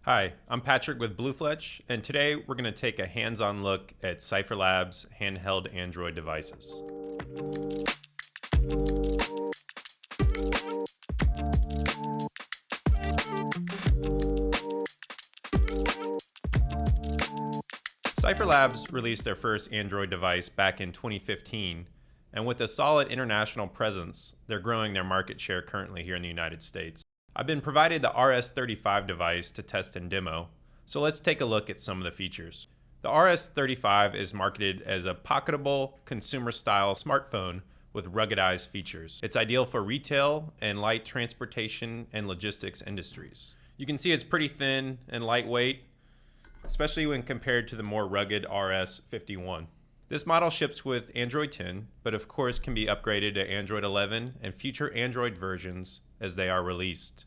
Hi, I'm Patrick with BlueFletch, and today we're going to take a hands-on look at CipherLab's handheld Android devices. CipherLabs released their first Android device back in 2015, and with a solid international presence, they're growing their market share currently here in the United States. I've been provided the RS35 device to test and demo, so let's take a look at some of the features. The RS35 is marketed as a pocketable, consumer-style smartphone with ruggedized features. It's ideal for retail and light transportation and logistics industries. You can see it's pretty thin and lightweight, especially when compared to the more rugged RS51. This model ships with Android 10, but of course can be upgraded to Android 11 and future Android versions as they are released.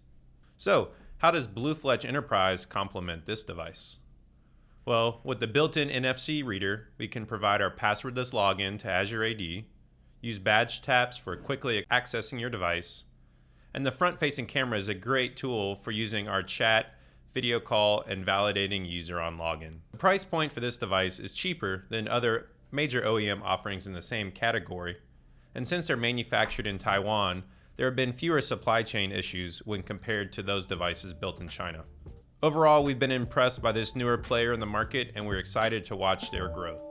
So, how does BlueFletch Enterprise complement this device? Well, with the built-in NFC reader, we can provide our passwordless login to Azure AD, use badge taps for quickly accessing your device, and the front-facing camera is a great tool for using our chat, video call, and validating user on login. The price point for this device is cheaper than other major OEM offerings in the same category, and since they're manufactured in Taiwan, there have been fewer supply chain issues when compared to those devices built in China. Overall, we've been impressed by this newer player in the market, and we're excited to watch their growth.